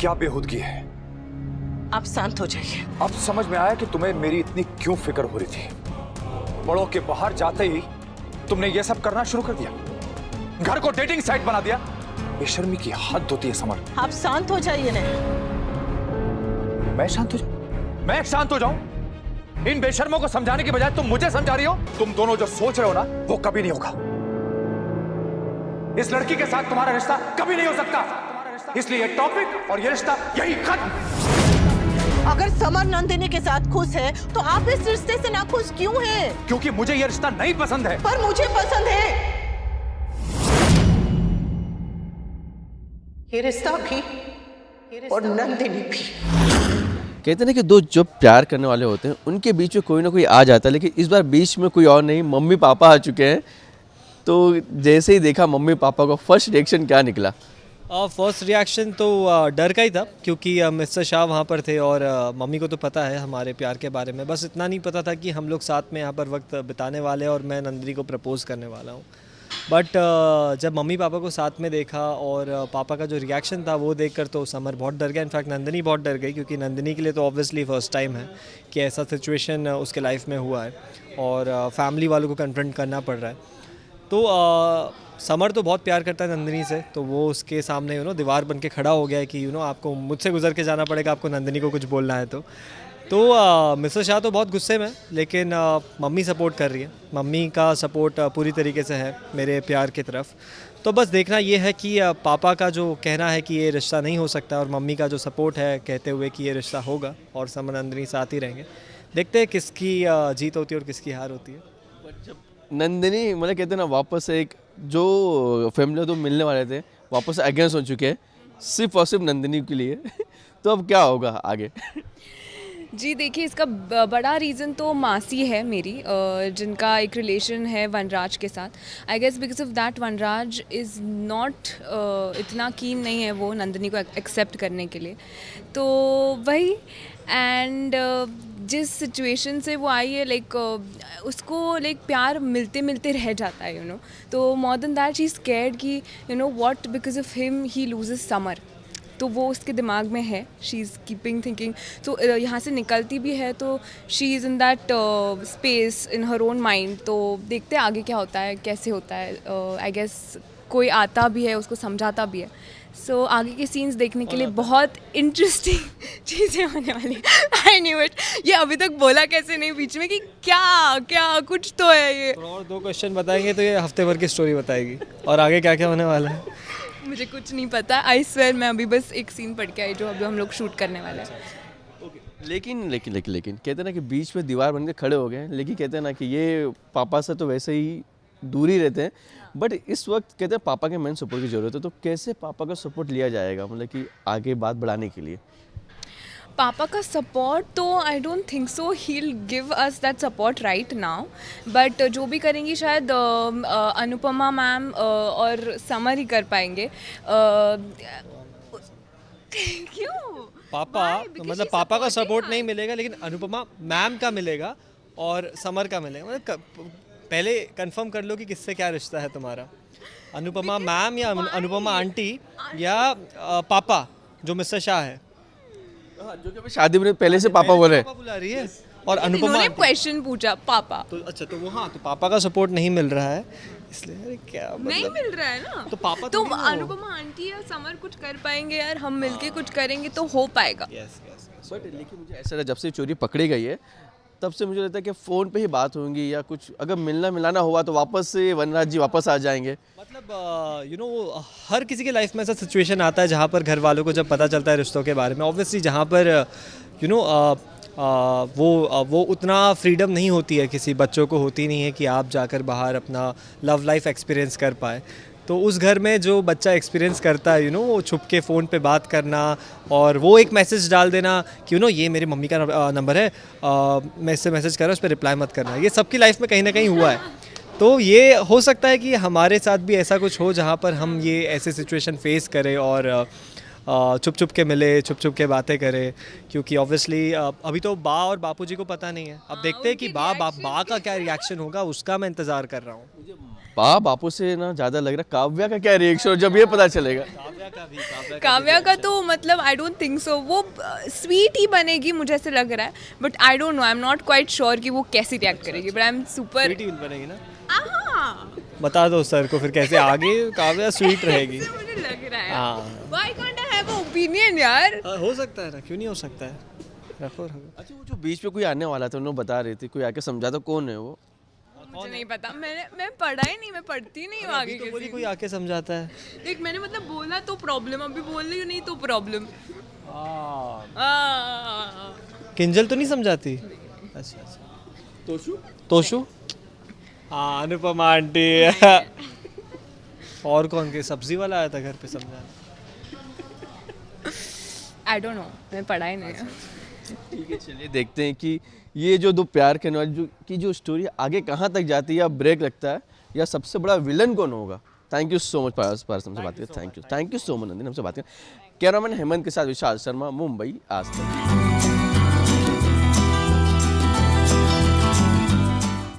क्या बेहूदगी है? आप शांत हो जाइए। अब समझ में आया कि तुम्हें मेरी इतनी क्यों फिक्र हो रही थी। बड़ों के बाहर जाते ही तुमने ये सब करना शुरू कर दिया, घर को डेटिंग साइट बना दिया। बेशर्मी की हद होती है समर। आप शांत हो जाइए ना। मैं शांत हो जाऊं? मैं शांत हो जाऊं? इन बेशर्मों को समझाने की बजाय तुम मुझे समझा रही हो। तुम दोनों जो सोच रहे हो ना, वो कभी नहीं होगा। इस लड़की के साथ तुम्हारा रिश्ता कभी नहीं हो सकता, इसलिए ये टॉपिक और ये रिश्ता यही खत्म। अगर समर नंदिनी के साथ खुश है तो आप इस रिश्ते से नाखुश क्यों हैं? क्योंकि मुझे ये रिश्ता नहीं पसंद है। पर मुझे पसंद है ये रिश्ता भी और नंदिनी भी। कहते हैं कि दो जो प्यार करने वाले होते हैं उनके बीच में कोई ना कोई आ जाता है, लेकिन इस बार बीच में कोई और नहीं, मम्मी पापा आ चुके हैं। तो जैसे ही देखा मम्मी पापा को, फर्स्ट रिएक्शन क्या निकला? फर्स्ट रिएक्शन तो डर का ही था, क्योंकि मिस्टर शाह वहाँ पर थे और मम्मी को तो पता है हमारे प्यार के बारे में। बस इतना नहीं पता था कि हम लोग साथ में यहाँ पर वक्त बिताने वाले हैं और मैं नंदिनी को प्रपोज़ करने वाला हूँ। बट जब मम्मी पापा को साथ में देखा और पापा का जो रिएक्शन था वो देखकर तो समर बहुत डर गया। इनफैक्ट नंदिनी बहुत डर गई, क्योंकि नंदिनी के लिए तो ऑब्वियसली फ़र्स्ट टाइम है कि ऐसा सिचुएशन उसके लाइफ में हुआ है और फैमिली वालों को कन्फ्रंट करना पड़ रहा है। तो समर तो बहुत प्यार करता है नंदिनी से, तो वो उसके सामने दीवार बन के खड़ा हो गया है कि आपको मुझसे गुजर के जाना पड़ेगा, आपको नंदिनी को कुछ बोलना है। तो मिस्टर शाह तो बहुत गुस्से में, लेकिन मम्मी सपोर्ट कर रही है। मम्मी का सपोर्ट पूरी तरीके से है मेरे प्यार की तरफ। तो बस देखना ये है कि पापा का जो कहना है कि ये रिश्ता नहीं हो सकता और मम्मी का जो सपोर्ट है कहते हुए कि ये रिश्ता होगा और समर नंदिनी साथ ही रहेंगे। देखते हैं किसकी जीत होती है और किसकी हार होती है। नंदिनी मतलब कहते हैं ना, वापस एक जो फैमिली तो मिलने वाले थे वापस अगेंस्ट हो चुके हैं सिर्फ और सिर्फ नंदिनी के लिए। तो अब क्या होगा आगे? जी देखिए, इसका बड़ा रीज़न तो मासी है मेरी, जिनका एक रिलेशन है वनराज के साथ। I guess because of that Vanraj is not इतना कीन नहीं है वो नंदिनी को एक्सेप्ट करने के लिए। तो वही एंड जिस सिचुएशन से वो आई है, लाइक उसको लाइक प्यार मिलते मिलते रह जाता है तो more than that she is scared कि what because of him he loses summer. तो वो उसके दिमाग में है, शी इज़ कीपिंग थिंकिंग। तो यहाँ से निकलती भी है तो she is in that space in her own mind. तो देखते हैं आगे क्या होता है, कैसे होता है। आई गेस कोई आता भी है, उसको समझाता भी है। सो आगे के सीन्स देखने के लिए बहुत इंटरेस्टिंग चीज़ें होने वाली। I knew it. ये अभी तक बोला कैसे नहीं बीच में कि क्या क्या कुछ तो है ये। और 2 क्वेश्चन बताएंगे तो ये हफ्ते भर की स्टोरी बताएगी और आगे क्या क्या होने वाला है। मुझे कुछ नहीं पता, आई स्वेयर। मैं अभी बस एक सीन पढ़ के आई जो अभी हम लोग शूट करने वाले हैं। लेकिन कहते हैं ना कि बीच में दीवार बनकर खड़े हो गए, लेकिन कहते हैं ना कि ये पापा से तो वैसे ही दूर ही रहते हैं, बट इस वक्त कहते हैं पापा के मेन सपोर्ट की ज़रूरत है। तो कैसे पापा का सपोर्ट लिया जाएगा, मतलब कि आगे बात बढ़ाने के लिए? पापा का सपोर्ट तो I don't think so he will give us that support right now. But जो भी करेंगी शायद अनुपमा मैम और समर ही कर पाएंगे। क्यों पापा मतलब पापा का सपोर्ट नहीं मिलेगा, लेकिन अनुपमा मैम का मिलेगा और समर का मिलेगा। मतलब पहले कंफर्म कर लो कि किससे क्या रिश्ता है तुम्हारा, अनुपमा मैम या अनुपमा आंटी या पापा जो मिस्टर शाह है, जो कि शादी में पहले से पापा बोल रहे हैं। पापा बुला रही है और अनुपमा ने क्वेश्चन पूछा पापा। तो अच्छा, तो वो हाँ, तो पापा का सपोर्ट नहीं मिल रहा है, इसलिए अरे क्या मतलब नहीं मिल रहा है ना। तो पापा तो थोड़ी ना हो। अनुपमा आंटी या समर कुछ कर पाएंगे यार, हम मिलके कुछ करेंगे तो हो पाएगा। बट लेकिन मुझे ऐसा लगा जब से चोरी पकड़ी गई है तब से मुझे लगता है कि फ़ोन पे ही बात होंगी या कुछ अगर मिलना मिलाना हुआ तो वापस से वनराज जी वापस आ जाएंगे। मतलब हर किसी के लाइफ में ऐसा सिचुएशन आता है जहाँ पर घर वालों को जब पता चलता है रिश्तों के बारे में, ऑब्वियसली जहाँ पर वो उतना फ्रीडम नहीं होती है, किसी बच्चों को होती नहीं है कि आप जाकर बाहर अपना लव लाइफ एक्सपीरियंस कर पाए। तो उस घर में जो बच्चा एक्सपीरियंस करता है वो छुप के फ़ोन पे बात करना और वो एक मैसेज डाल देना कि ये मेरी मम्मी का नंबर है, मैं इससे मैसेज कर रहा हूँ, उस पर रिप्लाई मत करना, ये सबकी लाइफ में कहीं ना कहीं हुआ है। तो ये हो सकता है कि हमारे साथ भी ऐसा कुछ हो जहाँ पर हम ये ऐसे सिचुएशन फेस करें और छुप छुप के मिले, छुप छुप के बातें करें, क्योंकि ऑब्वियसली अभी तो बा और बापूजी को पता नहीं है। अब देखते हैं कि बा का क्या रिएक्शन होगा, उसका मैं इंतज़ार कर रहा हूँ। बापू से ना ज़्यादा लग रहा है काव्या का क्या रिएक्शन जब ये पता चलेगा। काव्या का तो मतलब आई डोंट थिंक सो, वो स्वीट ही बनेगी मुझे ऐसे लग रहा है, but I don't know, I am not quite sure कि वो कैसे रिएक्ट करेगी, बट आई एम सुपर बनेगी ना। बता दो सर को फिर कैसे आगे काव्या स्वीट रहेगी। मुझे लग रहा है। हाँ। Why can't I have an opinion यार? हो सकता है ना, क्यों नहीं हो सकता है, रखो रखो। अच्छा वो जो बीच में कोई आने वाला था उन्होंने बता रही थी, कोई आके समझा तो कौन है वो? मुझे नहीं पता, मैं पढ़ा ही नहीं, मैं पढ़ती नहीं हूँ आगे तो बोली किसी कोई आके समझाता है। देख मैंने मतलब बोला तो प्रॉब्लम, अभी बोल रही हूँ नहीं तो प्रॉब्लम। किंजल तो नहीं समझाती? अच्छा अच्छा। तोशु हाँ, अनुपमा आंटी। और कौन के सब्जी वाला आया था घर पे समझाने? आई डोंट नो, मैं पढ़ा ही नहीं है। ठीक है चलिए देखते हैं कि ये जो दो प्यार करने वाली जो स्टोरी आगे कहाँ तक जाती है, या ब्रेक लगता है, या सबसे बड़ा विलन कौन होगा। थैंक यू सो मच पारस हमसे बात कर, thank you so much Nandini हमसे बात कर। कैमरामैन हेमंत के साथ विशाल शर्मा, मुंबई आज तक।